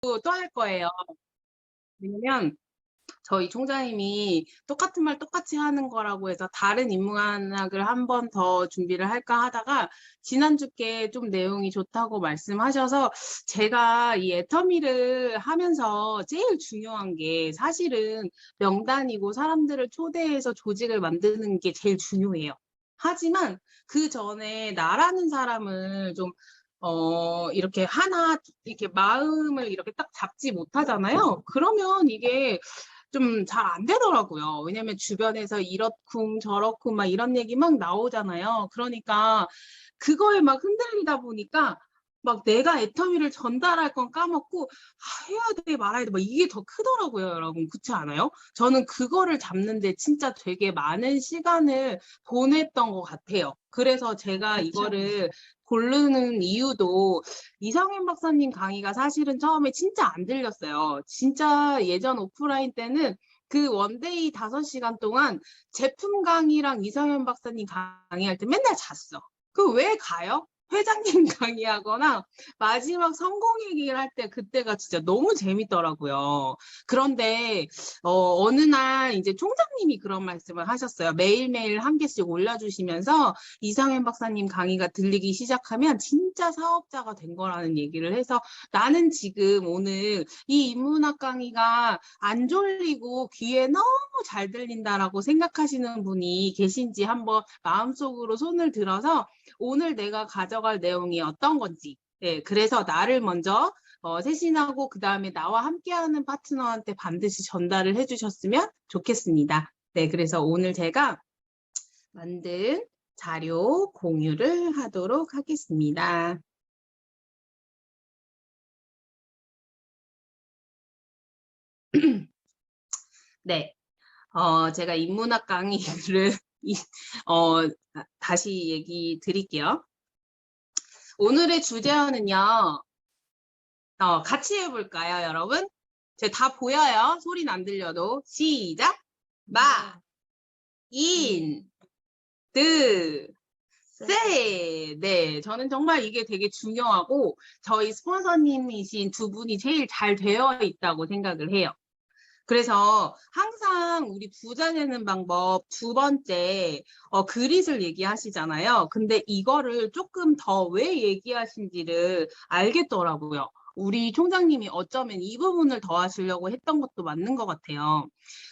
또 할 거예요. 왜냐면 저희 총장님이 똑같은 말 똑같이 하는 거라고 해서 다른 인문학을 한 번 더 준비를 할까 하다가 지난주께 좀 내용이 좋다고 말씀하셔서 제가 이 애터미를 하면서 제일 중요한 게 사실은 명단이고 사람들을 초대해서 조직을 만드는 게 제일 중요해요. 하지만 그 전에 나라는 사람을 좀 이렇게 이렇게 마음을 이렇게 딱 잡지 못하잖아요. 그러면 이게 좀 잘 안 되더라고요. 왜냐면 주변에서 이렇쿵 저렇쿵 막 이런 얘기 막 나오잖아요. 그러니까 그거에 막 흔들리다 보니까 막 내가 애터미를 전달할 건 까먹고 해야 돼 말아야 돼 막 이게 더 크더라고요, 여러분. 그렇지 않아요? 저는 그거를 잡는데 진짜 되게 많은 시간을 보냈던 것 같아요. 그래서 제가 그쵸. 이거를 고르는 이유도 이성현 박사님 강의가 사실은 처음에 진짜 안 들렸어요. 진짜 예전 오프라인 때는 그 원데이 5시간 동안 제품 강의랑 이성현 박사님 강의할 때 맨날 잤어. 그 왜 가요? 회장님 강의하거나 마지막 성공 얘기를 할 때 그때가 진짜 너무 재밌더라고요. 그런데 어느 날 이제 총장님이 그런 말씀을 하셨어요. 매일매일 한 개씩 올려주시면서 이상현 박사님 강의가 들리기 시작하면 진짜 사업자가 된 거라는 얘기를 해서 나는 지금 오늘 이 인문학 강의가 안 졸리고 귀에 너무 잘 들린다라고 생각하시는 분이 계신지 한번 마음속으로 손을 들어서 오늘 내가 가져갈 내용이 어떤 건지 네, 그래서 나를 먼저 세신하고 그 다음에 나와 함께하는 파트너한테 반드시 전달을 해주셨으면 좋겠습니다. 네, 그래서 오늘 제가 만든 자료 공유를 하도록 하겠습니다. 네, 제가 인문학 강의를 다시 얘기 드릴게요. 오늘의 주제어는요. 같이 해볼까요, 여러분? 제가 다 보여요. 소리는 안 들려도. 시작! 마, 인, 드, 세. 네, 저는 정말 이게 되게 중요하고 저희 스폰서님이신 두 분이 제일 잘 되어 있다고 생각을 해요. 그래서 항상 우리 부자 되는 방법 두 번째 그릿을 얘기하시잖아요. 근데 이거를 조금 더 왜 얘기하신지를 알겠더라고요. 우리 총장님이 어쩌면 이 부분을 더 하시려고 했던 것도 맞는 것 같아요.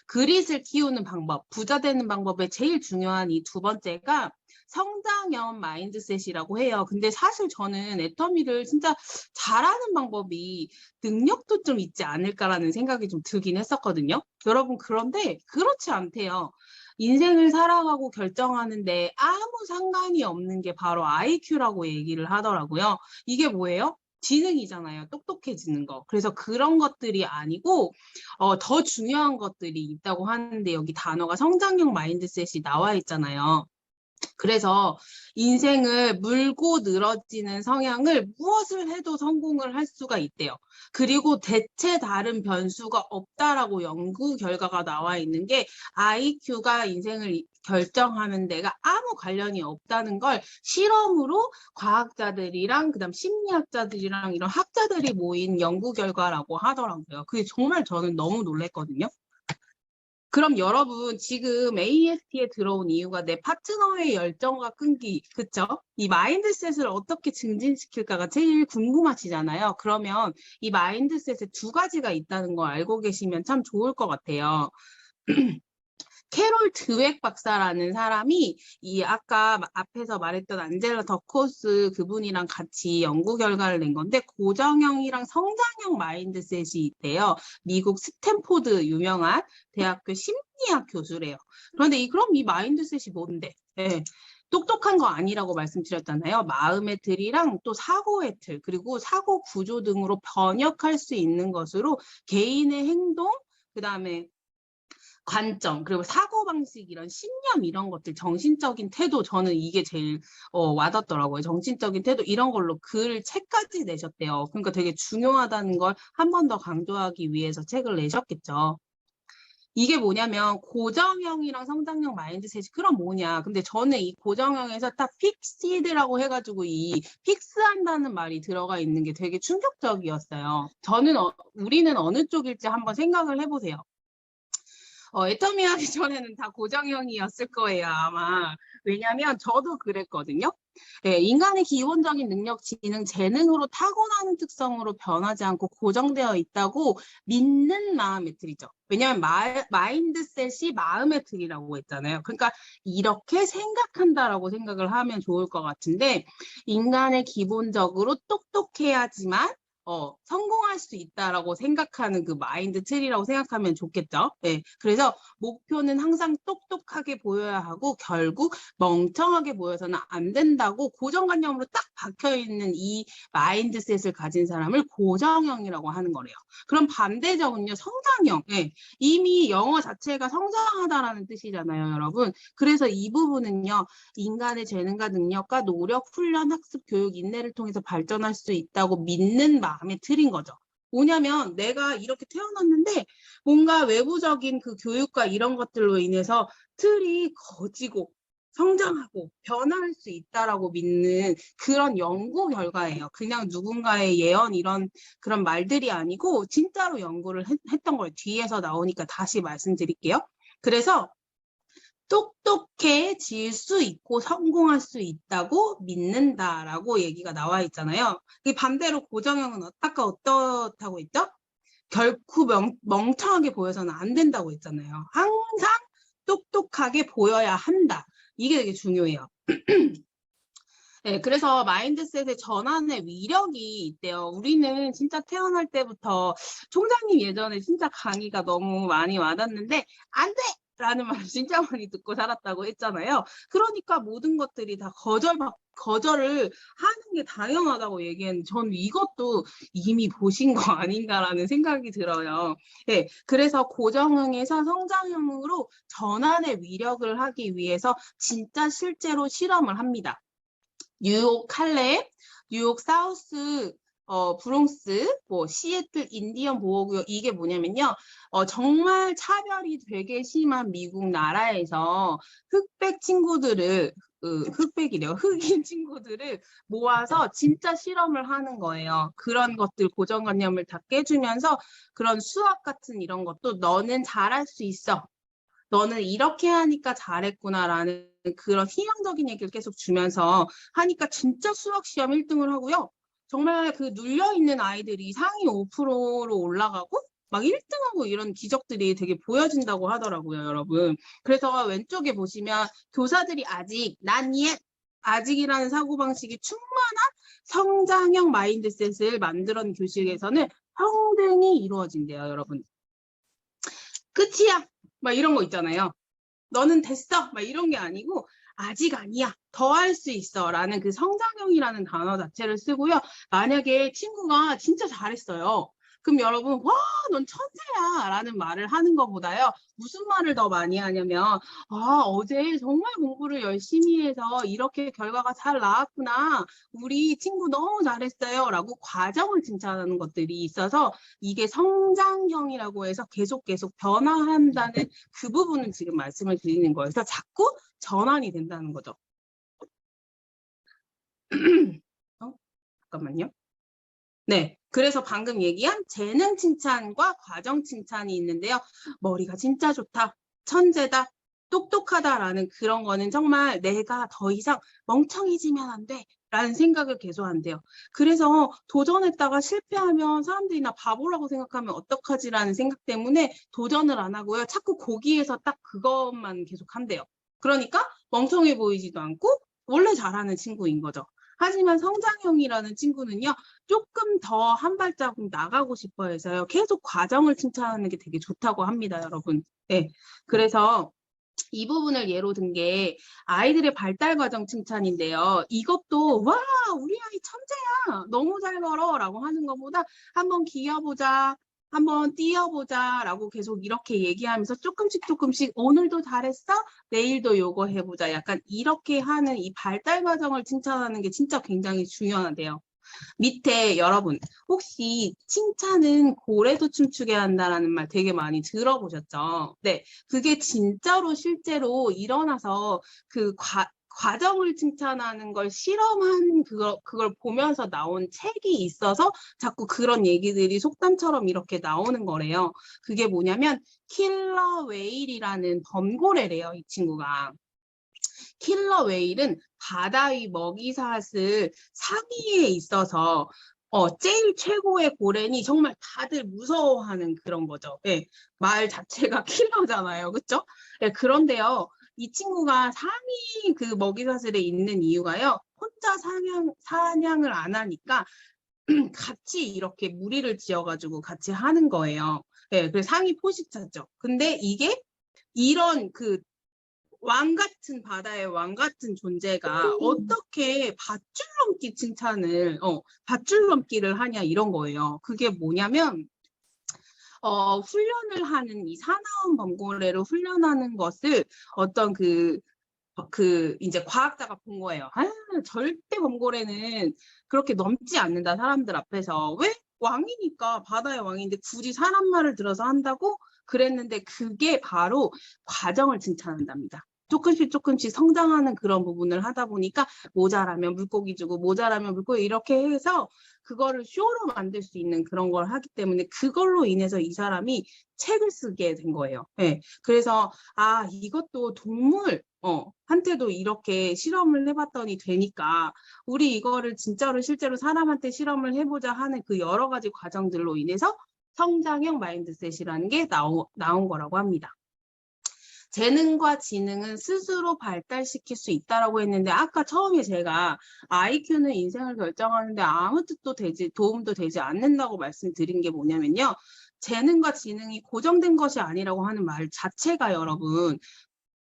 그릿을 키우는 방법, 부자 되는 방법의 제일 중요한 이 두 번째가 성장형 마인드셋이라고 해요. 근데 사실 저는 애터미를 진짜 잘하는 방법이 능력도 좀 있지 않을까라는 생각이 좀 들긴 했었거든요. 여러분, 그런데 그렇지 않대요. 인생을 살아가고 결정하는데 아무 상관이 없는 게 바로 IQ라고 얘기를 하더라고요. 이게 뭐예요? 지능이잖아요. 똑똑해지는 거. 그래서 그런 것들이 아니고 더 중요한 것들이 있다고 하는데 여기 단어가 성장형 마인드셋이 나와 있잖아요. 그래서 인생을 물고 늘어지는 성향을 무엇을 해도 성공을 할 수가 있대요. 그리고 대체 다른 변수가 없다라고 연구 결과가 나와 있는 게 IQ가 인생을 결정하는 데가 아무 관련이 없다는 걸 실험으로 과학자들이랑 그다음 심리학자들이랑 이런 학자들이 모인 연구 결과라고 하더라고요. 그게 정말 저는 너무 놀랬거든요. 그럼 여러분 지금 AST에 들어온 이유가 내 파트너의 열정과 끈기, 그쵸? 이 마인드셋을 어떻게 증진시킬까가 제일 궁금하시잖아요. 그러면 이 마인드셋에 두 가지가 있다는 거 알고 계시면 참 좋을 것 같아요. 캐롤 드웩 박사라는 사람이 이 아까 앞에서 말했던 안젤라 더코스 그분이랑 같이 연구 결과를 낸 건데 고정형이랑 성장형 마인드셋이 있대요. 미국 스탠포드 유명한 대학교 심리학 교수래요. 그런데 그럼 이 마인드셋이 뭔데? 네. 똑똑한 거 아니라고 말씀드렸잖아요. 마음의 틀이랑 또 사고의 틀, 그리고 사고 구조 등으로 번역할 수 있는 것으로 개인의 행동, 그 다음에 관점, 그리고 사고방식, 이런 신념, 이런 것들, 정신적인 태도, 저는 이게 제일 와닿더라고요. 정신적인 태도, 이런 걸로 책까지 내셨대요. 그러니까 되게 중요하다는 걸 한 번 더 강조하기 위해서 책을 내셨겠죠. 이게 뭐냐면 고정형이랑 성장형 마인드셋이 그럼 뭐냐. 근데 저는 이 고정형에서 딱 픽시드라고 해가지고 이 픽스한다는 말이 들어가 있는 게 되게 충격적이었어요. 우리는 어느 쪽일지 한번 생각을 해보세요. 애터미 하기 전에는 다 고정형이었을 거예요, 아마. 왜냐면 저도 그랬거든요. 네, 인간의 기본적인 능력, 지능, 재능으로 타고나는 특성으로 변하지 않고 고정되어 있다고 믿는 마음의 틀이죠. 왜냐면 마인드셋이 마음의 틀이라고 했잖아요. 그러니까 이렇게 생각한다라고 생각을 하면 좋을 것 같은데 인간의 기본적으로 똑똑해야지만 성공할 수 있다라고 생각하는 그 마인드 틀이라고 생각하면 좋겠죠. 네. 그래서 목표는 항상 똑똑하게 보여야 하고 결국 멍청하게 보여서는 안 된다고 고정관념으로 딱 박혀있는 이 마인드셋을 가진 사람을 고정형이라고 하는 거래요. 그럼 반대적은요, 성장형. 네. 이미 영어 자체가 성장하다라는 뜻이잖아요, 여러분. 그래서 이 부분은요, 인간의 재능과 능력과 노력, 훈련, 학습, 교육, 인내를 통해서 발전할 수 있다고 믿는 마음의 틀인 거죠. 뭐냐면 내가 이렇게 태어났는데 뭔가 외부적인 그 교육과 이런 것들로 인해서 틀이 거지고 성장하고 변할 수 있다라고 믿는 그런 연구 결과예요. 그냥 누군가의 예언 이런 그런 말들이 아니고 진짜로 연구를 했던 걸 뒤에서 나오니까 다시 말씀드릴게요. 그래서 똑똑해질 수 있고 성공할 수 있다고 믿는다라고 얘기가 나와 있잖아요. 반대로 고정형은 아까 어떻다고 했죠? 결코 멍청하게 보여서는 안 된다고 했잖아요. 항상 똑똑하게 보여야 한다. 이게 되게 중요해요. 네, 그래서 마인드셋의 전환의 위력이 있대요. 우리는 진짜 태어날 때부터 총장님 예전에 진짜 강의가 너무 많이 와닿는데 안 돼! 라는 말 진짜 많이 듣고 살았다고 했잖아요. 그러니까 모든 것들이 다 거절을 하는 게 당연하다고 얘기했는데 전 이것도 이미 보신 거 아닌가라는 생각이 들어요. 네, 그래서 고정형에서 성장형으로 전환의 위력을 하기 위해서 진짜 실제로 실험을 합니다. 뉴욕 칼렙, 뉴욕 사우스 브롱스, 시애틀 인디언 보호구역 이게 뭐냐면요. 정말 차별이 되게 심한 미국 나라에서 흑백 친구들을 흑인 친구들을 모아서 진짜 실험을 하는 거예요. 그런 것들 고정관념을 다 깨주면서 그런 수학 같은 이런 것도 너는 잘할 수 있어. 너는 이렇게 하니까 잘했구나라는 그런 희망적인 얘기를 계속 주면서 하니까 진짜 수학 시험 1등을 하고요. 정말 그 눌려있는 아이들이 상위 5%로 올라가고 막 1등하고 이런 기적들이 되게 보여진다고 하더라고요, 여러분. 그래서 왼쪽에 보시면 교사들이 아직이라는 사고방식이 충만한 성장형 마인드셋을 만들어낸 교실에서는 평등이 이루어진대요, 여러분. 끝이야. 막 이런 거 있잖아요. 너는 됐어. 막 이런 게 아니고 아직 아니야. 더 할 수 있어. 라는 그 성장형이라는 단어 자체를 쓰고요. 만약에 친구가 진짜 잘했어요. 그럼 여러분, 와, 넌 천재야. 라는 말을 하는 것보다요. 무슨 말을 더 많이 하냐면, 어제 정말 공부를 열심히 해서 이렇게 결과가 잘 나왔구나. 우리 친구 너무 잘했어요. 라고 과정을 칭찬하는 것들이 있어서 이게 성장형이라고 해서 계속 변화한다는 그 부분은 지금 말씀을 드리는 거예요. 그래서 자꾸 전환이 된다는 거죠. 잠깐만요. 네, 그래서 방금 얘기한 재능 칭찬과 과정 칭찬이 있는데요. 머리가 진짜 좋다, 천재다, 똑똑하다라는 그런 거는 정말 내가 더 이상 멍청해지면 안 돼. 라는 생각을 계속 한대요. 그래서 도전했다가 실패하면 사람들이 나 바보라고 생각하면 어떡하지라는 생각 때문에 도전을 안 하고요. 자꾸 거기에서 딱 그것만 계속 한대요. 그러니까 멍청해 보이지도 않고 원래 잘하는 친구인 거죠. 하지만 성장형이라는 친구는요. 조금 더 한 발자국 나가고 싶어 해서요. 계속 과정을 칭찬하는 게 되게 좋다고 합니다, 여러분. 네. 그래서 이 부분을 예로 든 게 아이들의 발달 과정 칭찬인데요. 이것도 와, 우리 아이 천재야. 너무 잘 걸어. 라고 하는 것보다 한번 기어보자. 한번 뛰어보자 라고 계속 이렇게 얘기하면서 조금씩 오늘도 잘했어? 내일도 요거 해보자. 약간 이렇게 하는 이 발달 과정을 칭찬하는 게 진짜 굉장히 중요하대요. 밑에 여러분 혹시 칭찬은 고래도 춤추게 한다라는 말 되게 많이 들어보셨죠? 네, 그게 진짜로 실제로 일어나서 그 과정을 칭찬하는 걸 실험한 그걸 보면서 나온 책이 있어서 자꾸 그런 얘기들이 속담처럼 이렇게 나오는 거래요. 그게 뭐냐면 킬러 웨일이라는 범고래래요, 이 친구가. 킬러 웨일은 바다 위 먹이사슬 상위에 있어서 제일 최고의 고래니 정말 다들 무서워하는 그런 거죠. 예, 말 자체가 킬러잖아요. 그렇죠? 예, 그런데요. 이 친구가 상위 그 먹이사슬에 있는 이유가요. 혼자 사냥을 안 하니까 같이 이렇게 무리를 지어가지고 같이 하는 거예요. 예, 그래서 상위 포식자죠. 근데 이게 이런 그 왕 같은 바다의 왕 같은 존재가 어떻게 밧줄 넘기 칭찬을 밧줄 넘기를 하냐 이런 거예요. 그게 뭐냐면 훈련을 하는 이 사나운 범고래로 훈련하는 것을 어떤 이제 과학자가 본 거예요. 절대 범고래는 그렇게 넘지 않는다, 사람들 앞에서. 왜? 왕이니까, 바다의 왕인데 굳이 사람 말을 들어서 한다고? 그랬는데 그게 바로 과정을 칭찬한답니다. 조금씩 성장하는 그런 부분을 하다 보니까 모자라면 물고기 주고 모자라면 물고기 이렇게 해서 그거를 쇼로 만들 수 있는 그런 걸 하기 때문에 그걸로 인해서 이 사람이 책을 쓰게 된 거예요. 네. 그래서 이것도 동물 한테도 이렇게 실험을 해봤더니 되니까 우리 이거를 진짜로 실제로 사람한테 실험을 해보자 하는 그 여러 가지 과정들로 인해서 성장형 마인드셋이라는 게 나온 거라고 합니다. 재능과 지능은 스스로 발달시킬 수 있다라고 했는데 아까 처음에 제가 IQ는 인생을 결정하는데 아무 뜻도 도움도 되지 않는다고 말씀드린 게 뭐냐면요. 재능과 지능이 고정된 것이 아니라고 하는 말 자체가 여러분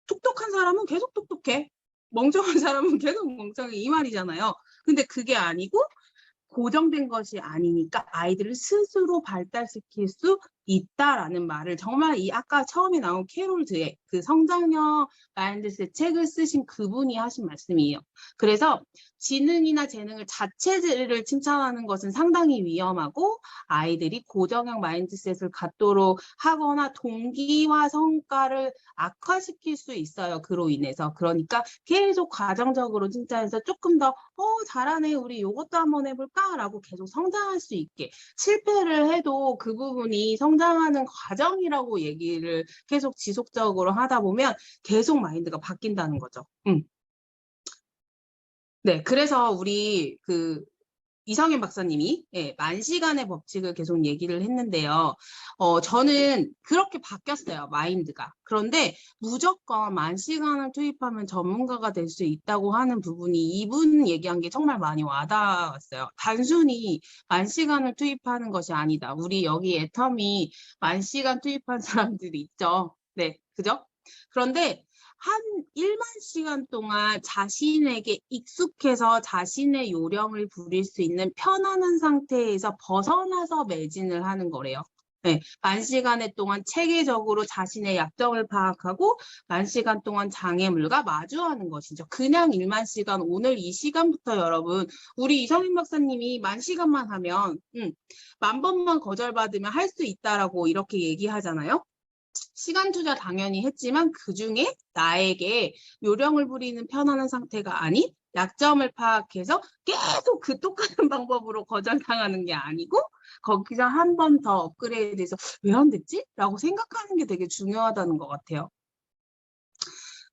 똑똑한 사람은 계속 똑똑해. 멍청한 사람은 계속 멍청해. 이 말이잖아요. 근데 그게 아니고 고정된 것이 아니니까 아이들을 스스로 발달시킬 수 있다라는 말을 정말 이 아까 처음에 나온 캐롤 드의 그 성장형 마인드셋 책을 쓰신 그분이 하신 말씀이에요. 그래서 지능이나 재능을 자체를 칭찬하는 것은 상당히 위험하고 아이들이 고정형 마인드셋을 갖도록 하거나 동기와 성과를 악화시킬 수 있어요. 그로 인해서. 그러니까 계속 과정적으로 칭찬해서 조금 더 잘하네. 우리 이것도 한번 해볼까? 라고 계속 성장할 수 있게. 실패를 해도 그 부분이 성장하는 과정이라고 얘기를 계속 지속적으로 하다 보면 계속 마인드가 바뀐다는 거죠. 네, 그래서 우리 이성현 박사님이 만시간의 법칙을 계속 얘기를 했는데요. 저는 그렇게 바뀌었어요, 마인드가. 그런데 무조건 만시간을 투입하면 전문가가 될 수 있다고 하는 부분이 이분 얘기한 게 정말 많이 와닿았어요. 단순히 만시간을 투입하는 것이 아니다. 우리 여기 애터미 만시간 투입한 사람들이 있죠. 네, 그죠? 그런데 한 1만 시간 동안 자신에게 익숙해서 자신의 요령을 부릴 수 있는 편안한 상태에서 벗어나서 매진을 하는 거래요. 네, 만 시간에 동안 체계적으로 자신의 약점을 파악하고 만 시간 동안 장애물과 마주하는 것이죠. 그냥 1만 시간, 오늘 이 시간부터 여러분, 우리 이성민 박사님이 만 시간만 하면 10,000번만 거절받으면 할 수 있다라고 이렇게 얘기하잖아요. 시간 투자 당연히 했지만 그중에 나에게 요령을 부리는 편안한 상태가 아닌 약점을 파악해서 계속 그 똑같은 방법으로 거절당하는 게 아니고 거기서 한 번 더 업그레이드해서 왜 안 됐지? 라고 생각하는 게 되게 중요하다는 것 같아요.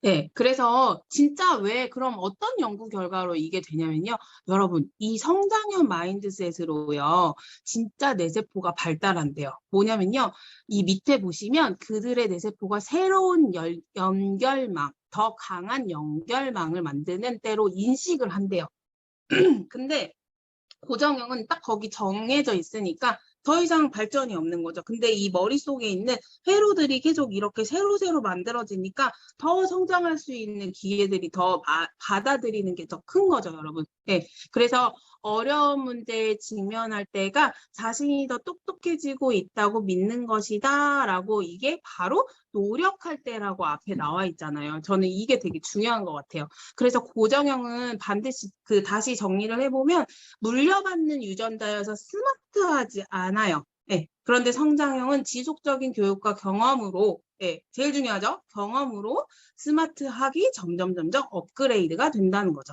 네, 그래서 진짜 왜 그럼 어떤 연구 결과로 이게 되냐면요. 여러분, 이 성장형 마인드셋으로요. 진짜 뇌세포가 발달한대요. 뭐냐면요. 이 밑에 보시면 그들의 뇌세포가 새로운 연결망, 더 강한 연결망을 만드는 때로 인식을 한대요. 근데 고정형은 딱 거기 정해져 있으니까 더 이상 발전이 없는 거죠. 근데 이 머릿속에 있는 회로들이 계속 이렇게 새로 만들어지니까 더 성장할 수 있는 기회들이 더 받아들이는 게 더 큰 거죠, 여러분. 예, 그래서 어려운 문제에 직면할 때가 자신이 더 똑똑해지고 있다고 믿는 것이다 라고 이게 바로 노력할 때라고 앞에 나와 있잖아요. 저는 이게 되게 중요한 것 같아요. 그래서 고정형은 반드시 다시 정리를 해보면 물려받는 유전자여서 스마트하지 않아요. 예, 그런데 성장형은 지속적인 교육과 경험으로 예, 제일 중요하죠. 경험으로 스마트하기 점점 업그레이드가 된다는 거죠.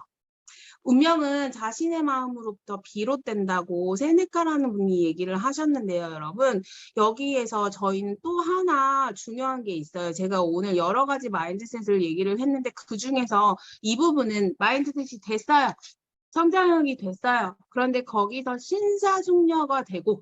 운명은 자신의 마음으로부터 비롯된다고 세네카라는 분이 얘기를 하셨는데요, 여러분. 여기에서 저희는 또 하나 중요한 게 있어요. 제가 오늘 여러 가지 마인드셋을 얘기를 했는데 그중에서 이 부분은 마인드셋이 됐어요. 성장형이 됐어요. 그런데 거기서 신사숙녀가 되고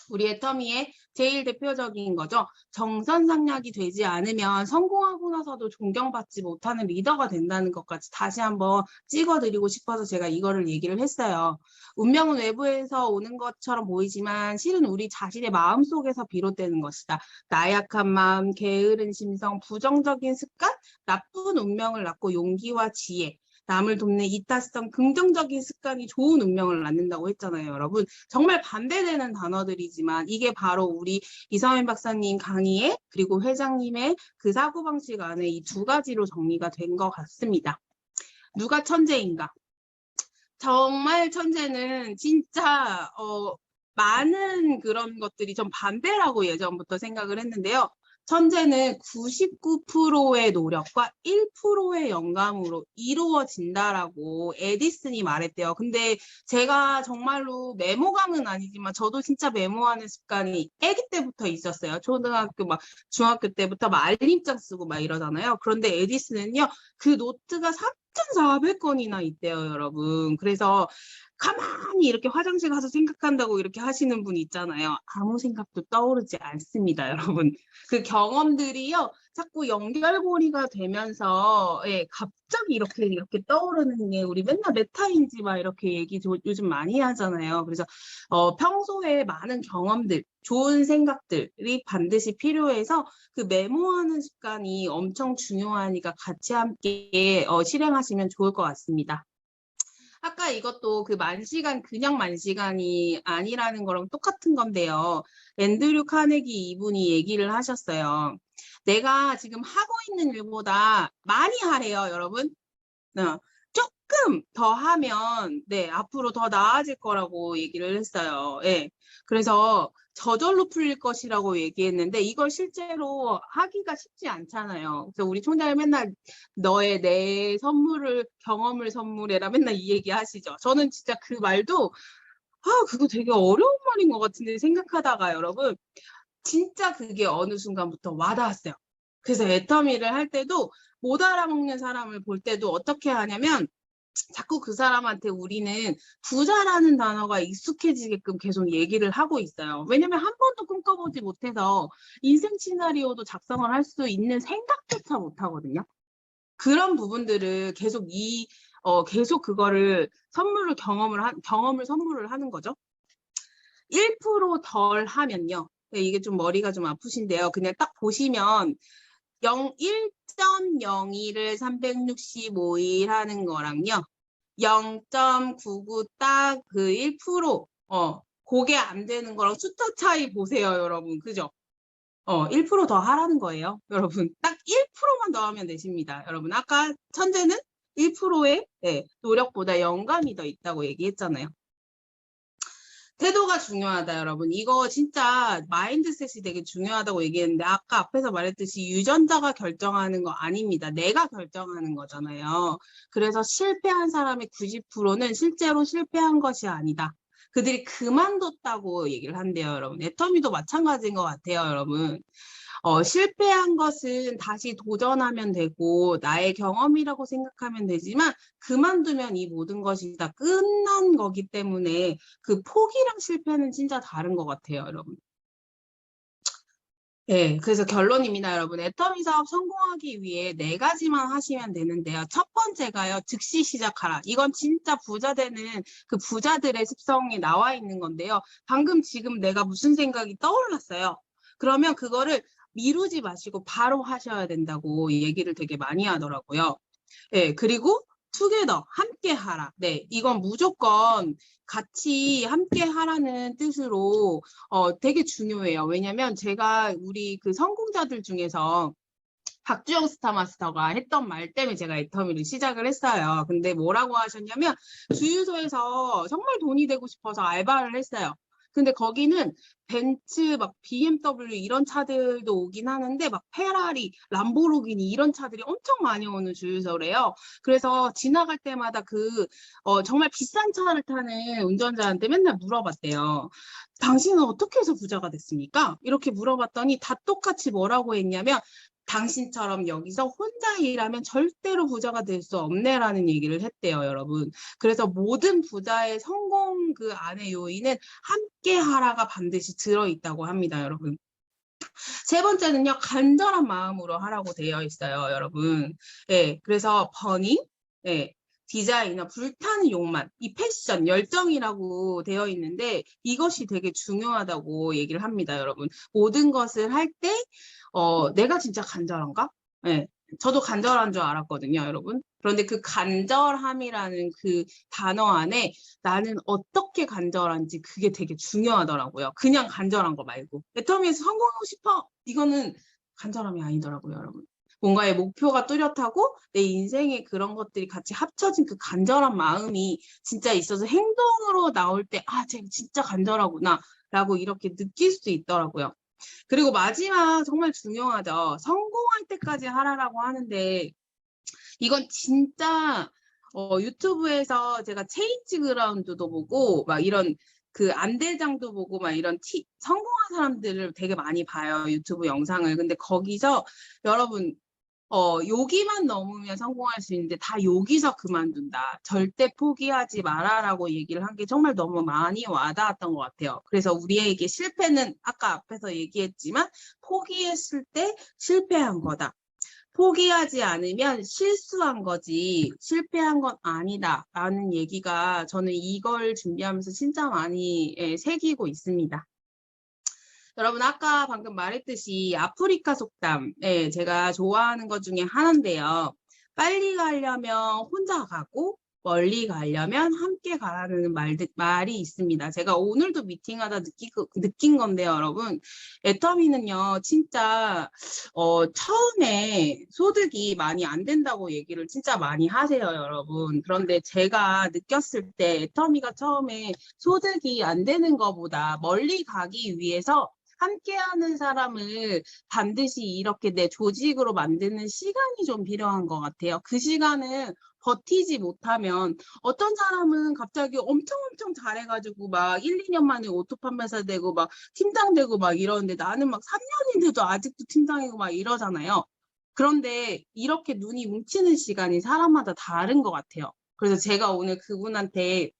우리 애터미의 제일 대표적인 거죠. 정선상략이 되지 않으면 성공하고 나서도 존경받지 못하는 리더가 된다는 것까지 다시 한번 찍어드리고 싶어서 제가 이거를 얘기를 했어요. 운명은 외부에서 오는 것처럼 보이지만 실은 우리 자신의 마음속에서 비롯되는 것이다. 나약한 마음, 게으른 심성, 부정적인 습관, 나쁜 운명을 낳고 용기와 지혜, 남을 돕는 이타성, 긍정적인 습관이 좋은 운명을 낳는다고 했잖아요, 여러분. 정말 반대되는 단어들이지만 이게 바로 우리 이서민 박사님 강의에 그리고 회장님의 그 사고방식 안에 이 두 가지로 정리가 된 것 같습니다. 누가 천재인가? 정말 천재는 진짜 많은 그런 것들이 좀 반대라고 예전부터 생각을 했는데요. 천재는 99%의 노력과 1%의 영감으로 이루어진다라고 에디슨이 말했대요. 근데 제가 정말로 메모강은 아니지만 저도 진짜 메모하는 습관이 아기 때부터 있었어요. 초등학교 막 중학교 때부터 막 알림장 쓰고 막 이러잖아요. 그런데 에디슨은요. 그 노트가 3,400건이나 있대요, 여러분. 그래서 가만히 이렇게 화장실 가서 생각한다고 이렇게 하시는 분 있잖아요. 아무 생각도 떠오르지 않습니다, 여러분. 그 경험들이요, 자꾸 연결고리가 되면서, 예, 갑자기 이렇게 떠오르는 게 우리 맨날 메타인지 막 이렇게 얘기 요즘 많이 하잖아요. 그래서, 평소에 많은 경험들, 좋은 생각들이 반드시 필요해서 그 메모하는 습관이 엄청 중요하니까 같이 함께 실행하시면 좋을 것 같습니다. 아까 이것도 그 만시간, 그냥 만시간이 아니라는 거랑 똑같은 건데요. 앤드류 카네기 이분이 얘기를 하셨어요. 내가 지금 하고 있는 일보다 많이 하래요, 여러분. 조금 더 하면, 네, 앞으로 더 나아질 거라고 얘기를 했어요. 예. 그래서 저절로 풀릴 것이라고 얘기했는데 이걸 실제로 하기가 쉽지 않잖아요. 그래서 우리 총장이 맨날 내 선물을 경험을 선물해라 맨날 이 얘기 하시죠. 저는 진짜 그 말도 그거 되게 어려운 말인 것 같은데 생각하다가 여러분 진짜 그게 어느 순간부터 와닿았어요. 그래서 애터미를 할 때도 못 알아먹는 사람을 볼 때도 어떻게 하냐면 자꾸 그 사람한테 우리는 부자라는 단어가 익숙해지게끔 계속 얘기를 하고 있어요. 왜냐면 한 번도 꿈꿔보지 못해서 인생 시나리오도 작성을 할 수 있는 생각조차 못하거든요. 그런 부분들을 계속 계속 그거를 경험을 선물을 하는 거죠. 1%덜 하면요. 이게 좀 머리가 좀 아프신데요. 그냥 딱 보시면 1.02를 365일 하는 거랑요. 0.99 딱 그 1%, 그게 안 되는 거랑 숫자 차이 보세요, 여러분. 그죠? 1%더 하라는 거예요, 여러분. 딱 1%만 더 하면 되십니다, 여러분. 아까 천재는 1%의 노력보다 영감이 더 있다고 얘기했잖아요. 태도가 중요하다, 여러분. 이거 진짜 마인드셋이 되게 중요하다고 얘기했는데 아까 앞에서 말했듯이 유전자가 결정하는 거 아닙니다. 내가 결정하는 거잖아요. 그래서 실패한 사람의 90%는 실제로 실패한 것이 아니다. 그들이 그만뒀다고 얘기를 한대요, 여러분. 애터미도 마찬가지인 것 같아요, 여러분. 실패한 것은 다시 도전하면 되고 나의 경험이라고 생각하면 되지만 그만두면 이 모든 것이 다 끝난 거기 때문에 그 포기랑 실패는 진짜 다른 것 같아요, 여러분. 네, 그래서 결론입니다, 여러분. 애터미 사업 성공하기 위해 4가지만 하시면 되는데요. 첫 번째가요, 즉시 시작하라. 이건 진짜 부자 되는 그 부자들의 습성이 나와 있는 건데요. 방금 지금 내가 무슨 생각이 떠올랐어요. 그러면 그거를 미루지 마시고 바로 하셔야 된다고 얘기를 되게 많이 하더라고요. 예, 그리고 together, 함께 하라. 네, 이건 무조건 같이 함께 하라는 뜻으로 되게 중요해요. 왜냐면 제가 우리 그 성공자들 중에서 박주영 스타마스터가 했던 말 때문에 제가 애터미를 시작을 했어요. 근데 뭐라고 하셨냐면 주유소에서 정말 돈이 되고 싶어서 알바를 했어요. 근데 거기는 벤츠, 막 BMW 이런 차들도 오긴 하는데 막 페라리, 람보르기니 이런 차들이 엄청 많이 오는 주유소래요. 그래서 지나갈 때마다 정말 비싼 차를 타는 운전자한테 맨날 물어봤대요. 당신은 어떻게 해서 부자가 됐습니까? 이렇게 물어봤더니 다 똑같이 뭐라고 했냐면 당신처럼 여기서 혼자 일하면 절대로 부자가 될 수 없네라는 얘기를 했대요, 여러분. 그래서 모든 부자의 성공 그 안의 요인은 함께 하라가 반드시 들어있다고 합니다, 여러분. 세 번째는요, 간절한 마음으로 하라고 되어 있어요, 여러분. 예, 그래서 버닝, 예, 디자이너, 불타는 욕망, 이 패션, 열정이라고 되어 있는데 이것이 되게 중요하다고 얘기를 합니다, 여러분. 모든 것을 할 때 내가 진짜 간절한가? 예, 저도 간절한 줄 알았거든요, 여러분. 그런데 그 간절함이라는 그 단어 안에 나는 어떻게 간절한지 그게 되게 중요하더라고요. 그냥 간절한 거 말고. 애터미에서 성공하고 싶어. 이거는 간절함이 아니더라고요, 여러분. 뭔가의 목표가 뚜렷하고 내 인생에 그런 것들이 같이 합쳐진 그 간절한 마음이 진짜 있어서 행동으로 나올 때, 아, 쟤 진짜 간절하구나. 라고 이렇게 느낄 수 있더라고요. 그리고 마지막 정말 중요하죠. 성공할 때까지 하라라고 하는데 이건 진짜 유튜브에서 제가 체인지 그라운드도 보고 막 이런 그 안대장도 보고 막 이런 성공한 사람들을 되게 많이 봐요. 유튜브 영상을. 근데 거기서 여러분 여기만 넘으면 성공할 수 있는데 다 여기서 그만둔다. 절대 포기하지 마라라고 얘기를 한 게 정말 너무 많이 와닿았던 것 같아요. 그래서 우리에게 실패는 아까 앞에서 얘기했지만 포기했을 때 실패한 거다. 포기하지 않으면 실수한 거지 실패한 건 아니다 라는 얘기가 저는 이걸 준비하면서 진짜 많이 새기고 있습니다. 여러분 아까 방금 말했듯이 아프리카 속담 제가 좋아하는 것 중에 하나인데요. 빨리 가려면 혼자 가고 멀리 가려면 함께 가라는 말이 있습니다. 제가 오늘도 미팅하다 느낀 건데요, 여러분. 애터미는요, 진짜 처음에 소득이 많이 안 된다고 얘기를 진짜 많이 하세요, 여러분. 그런데 제가 느꼈을 때 애터미가 처음에 소득이 안 되는 것보다 멀리 가기 위해서 함께하는 사람을 반드시 이렇게 내 조직으로 만드는 시간이 좀 필요한 것 같아요. 그 시간은 버티지 못하면 어떤 사람은 갑자기 엄청 잘해가지고 막 1, 2년 만에 오토 판매사 되고 막 팀장 되고 막 이러는데 나는 막 3년인데도 아직도 팀장이고 막 이러잖아요. 그런데 이렇게 눈이 뭉치는 시간이 사람마다 다른 것 같아요. 그래서 제가 오늘 그분한테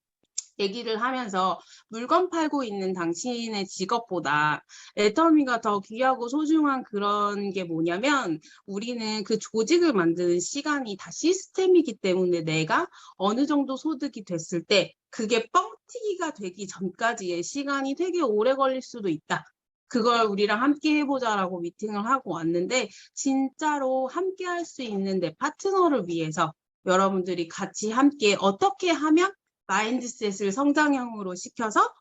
얘기를 하면서 물건 팔고 있는 당신의 직업보다 애터미가 더 귀하고 소중한 그런 게 뭐냐면 우리는 그 조직을 만드는 시간이 다 시스템이기 때문에 내가 어느 정도 소득이 됐을 때 그게 뻥튀기가 되기 전까지의 시간이 되게 오래 걸릴 수도 있다. 그걸 우리랑 함께 해보자라고 미팅을 하고 왔는데 진짜로 함께 할 수 있는 내 파트너를 위해서 여러분들이 같이 함께 어떻게 하면 마인드셋을 성장형으로 시켜서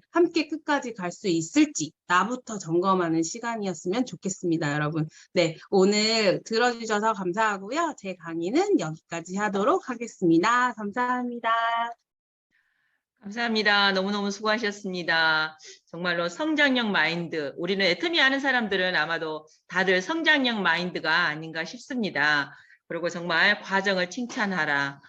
함께 끝까지 갈 수 있을지 나부터 점검하는 시간이었으면 좋겠습니다, 여러분. 네, 오늘 들어주셔서 감사하고요. 제 강의는 여기까지 하도록 하겠습니다. 감사합니다. 감사합니다. 너무너무 수고하셨습니다. 정말로 성장형 마인드, 우리는 애터미 아는 사람들은 아마도 다들 성장형 마인드가 아닌가 싶습니다. 그리고 정말 과정을 칭찬하라.